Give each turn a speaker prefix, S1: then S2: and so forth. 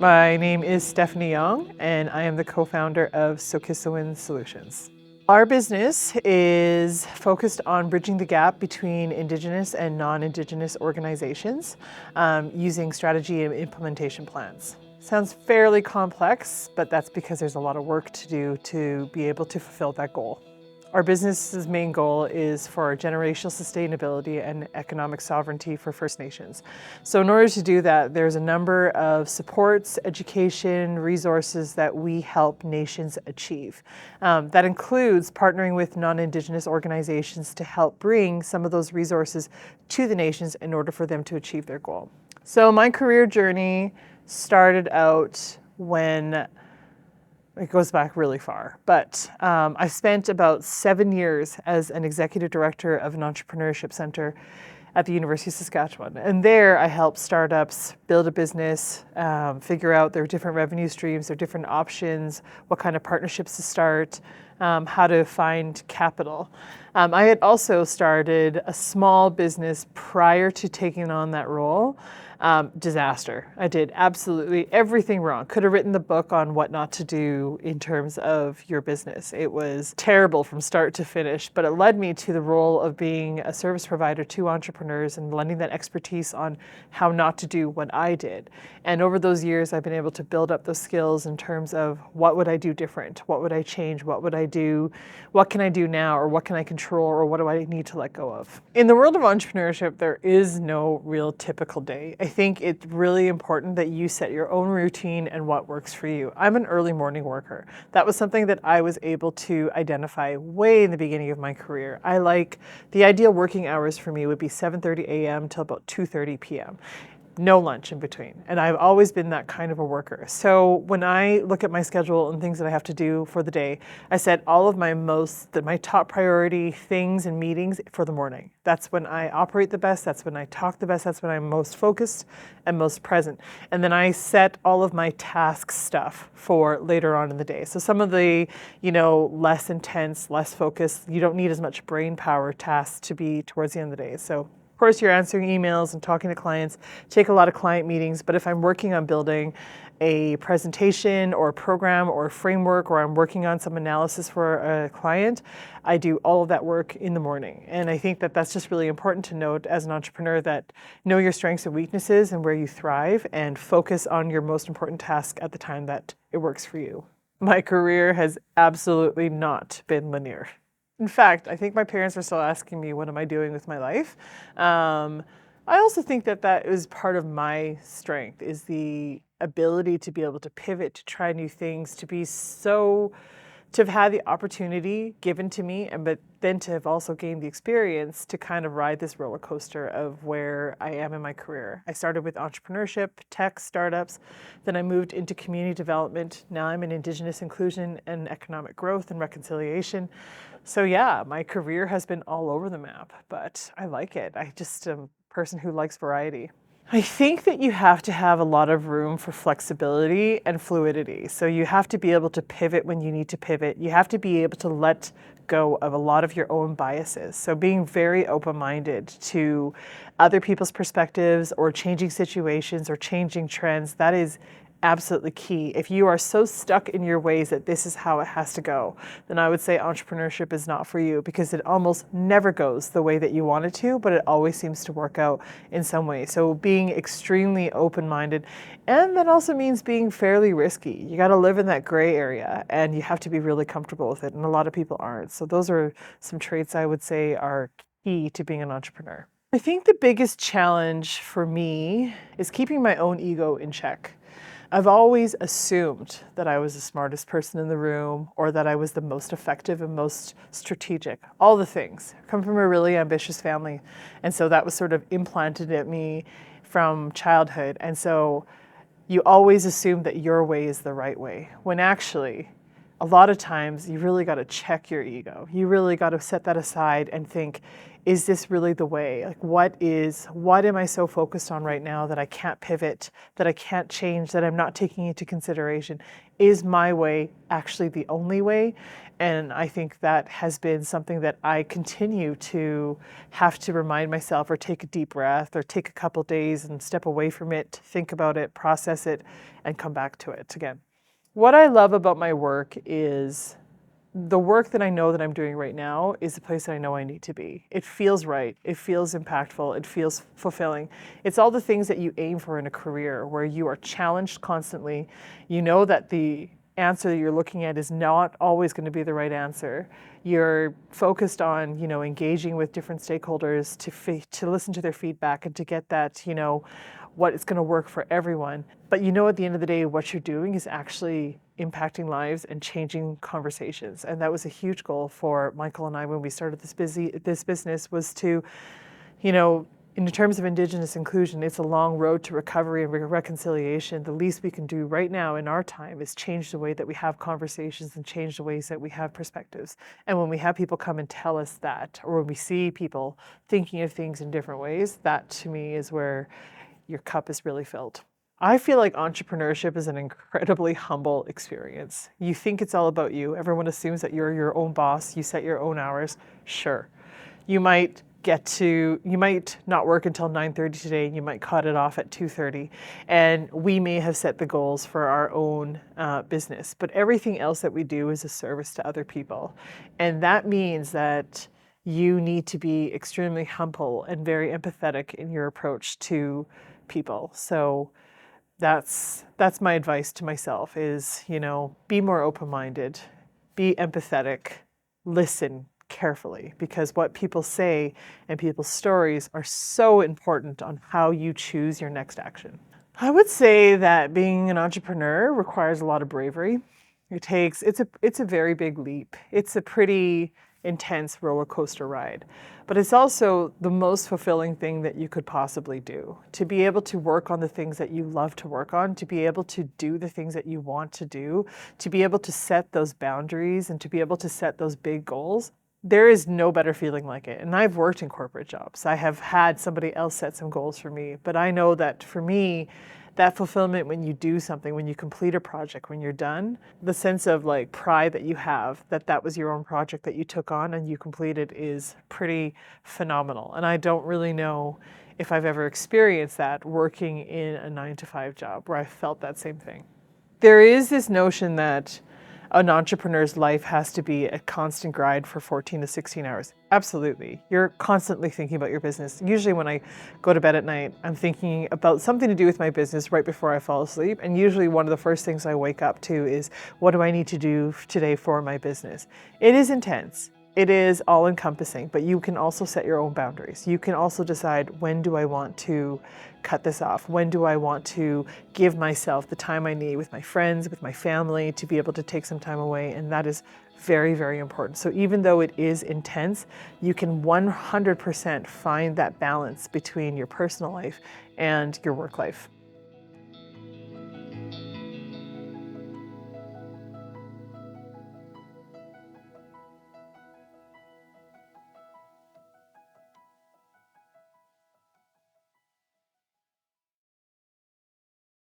S1: My name is Stephanie Yong, and I am the co-founder of Sohkisiwin Solutions. Our business is focused on bridging the gap between Indigenous and non-Indigenous organizations using strategy and implementation plans. Sounds fairly complex, but that's because there's a lot of work to do to be able to fulfill that goal. Our business's main goal is for generational sustainability and economic sovereignty for First Nations. So in order to do that, there's a number of supports, education, resources that we help nations achieve. That includes partnering with non-Indigenous organizations to help bring some of those resources to the nations in order for them to achieve their goal. So my career journey started out when it goes back really far, but I spent about 7 years as an executive director of an entrepreneurship center at the University of Saskatchewan. And there I helped startups build a business, figure out their different revenue streams, their different options, what kind of partnerships to start, how to find capital. I had also started a small business prior to taking on that role. Disaster. I did absolutely everything wrong. Could have written the book on what not to do in terms of your business. It was terrible from start to finish, but it led me to the role of being a service provider to entrepreneurs and lending that expertise on how not to do what I did. And over those years, I've been able to build up those skills in terms of what would I do different? What would I change? What would I do? What can I do now? Or what can I control? Or what do I need to let go of? In the world of entrepreneurship, there is no real typical day. I think it's really important that you set your own routine and what works for you. I'm an early morning worker. That was something that I was able to identify way in the beginning of my career. The ideal working hours for me would be 7:30 a.m. till about 2:30 p.m. No lunch in between. And I've always been that kind of a worker. So when I look at my schedule and things that I have to do for the day, I set all of my top priority things and meetings for the morning. That's when I operate the best. That's when I talk the best. That's when I'm most focused and most present. And then I set all of my task stuff for later on in the day. So some of the, less intense, less focused, you don't need as much brain power tasks to be towards the end of the day. So of course, you're answering emails and talking to clients, take a lot of client meetings, but if I'm working on building a presentation or a program or a framework, or I'm working on some analysis for a client, I do all of that work in the morning. And I think that that's just really important to note as an entrepreneur, that know your strengths and weaknesses and where you thrive, and focus on your most important task at the time that it works for you. My career has absolutely not been linear. In fact, I think my parents are still asking me, what am I doing with my life? I also think that is part of my strength, is the ability to be able to pivot, to try new things, to have had the opportunity given to me, but then to have also gained the experience to kind of ride this roller coaster of where I am in my career. I started with entrepreneurship, tech, startups, then I moved into community development. Now I'm in Indigenous inclusion and economic growth and reconciliation. So yeah, my career has been all over the map, but I like it. I just am a person who likes variety. I think that you have to have a lot of room for flexibility and fluidity. So you have to be able to pivot when you need to pivot. You have to be able to let go of a lot of your own biases. So being very open-minded to other people's perspectives or changing situations or changing trends, that is absolutely key. If you are so stuck in your ways that this is how it has to go, then I would say entrepreneurship is not for you, because it almost never goes the way that you want it to, but it always seems to work out in some way. So being extremely open-minded, and that also means being fairly risky. You got to live in that gray area, and you have to be really comfortable with it, and a lot of people aren't. So those are some traits I would say are key to being an entrepreneur. I think the biggest challenge for me is keeping my own ego in check. I've always assumed that I was the smartest person in the room, or that I was the most effective and most strategic, all the things. I come from a really ambitious family, and so that was sort of implanted at me from childhood. And so you always assume that your way is the right way, when actually, a lot of times you really got to check your ego. You really got to set that aside and think, is this really the way? Like, what am I so focused on right now that I can't pivot, that I can't change, that I'm not taking into consideration? Is my way actually the only way? And I think that has been something that I continue to have to remind myself, or take a deep breath, or take a couple days and step away from it, think about it, process it, and come back to it again. What I love about my work is the work that I know that I'm doing right now is the place that I know I need to be. It feels right. It feels impactful. It feels fulfilling. It's all the things that you aim for in a career, where you are challenged constantly. You know that the answer that you're looking at is not always going to be the right answer. You're focused on, engaging with different stakeholders to listen to their feedback and to get that, what is going to work for everyone. But at the end of the day, what you're doing is actually impacting lives and changing conversations. And that was a huge goal for Michael and I when we started this business, was to, in terms of Indigenous inclusion, it's a long road to recovery and reconciliation. The least we can do right now in our time is change the way that we have conversations and change the ways that we have perspectives. And when we have people come and tell us that, or when we see people thinking of things in different ways, that to me is where your cup is really filled. I feel like entrepreneurship is an incredibly humble experience. You think it's all about you. Everyone assumes that you're your own boss. You set your own hours. Sure. You might not work until 9:30 today, and you might cut it off at 2:30. And we may have set the goals for our own business, but everything else that we do is a service to other people. And that means that you need to be extremely humble and very empathetic in your approach to people. So that's my advice to myself is, be more open-minded, be empathetic, listen carefully, because what people say and people's stories are so important on how you choose your next action. I would say that being an entrepreneur requires a lot of bravery. It's a very big leap. It's a pretty intense roller coaster ride, but it's also the most fulfilling thing that you could possibly do. To be able to work on the things that you love to work on, to be able to do the things that you want to do, to be able to set those boundaries and to be able to set those big goals. There is no better feeling like it. And I've worked in corporate jobs. I have had somebody else set some goals for me, but I know that for me, that fulfillment when you do something, when you complete a project, when you're done, the sense of pride that you have, that was your own project that you took on and you completed, is pretty phenomenal. And I don't really know if I've ever experienced that working in a 9-to-5 job where I felt that same thing. There is this notion that an entrepreneur's life has to be a constant grind for 14 to 16 hours. Absolutely. You're constantly thinking about your business. Usually when I go to bed at night, I'm thinking about something to do with my business right before I fall asleep. And usually one of the first things I wake up to is, what do I need to do today for my business? It is intense. It is all-encompassing, but you can also set your own boundaries. You can also decide, when do I want to cut this off? When do I want to give myself the time I need with my friends, with my family, to be able to take some time away? And that is very, very important. So even though it is intense, you can 100% find that balance between your personal life and your work life.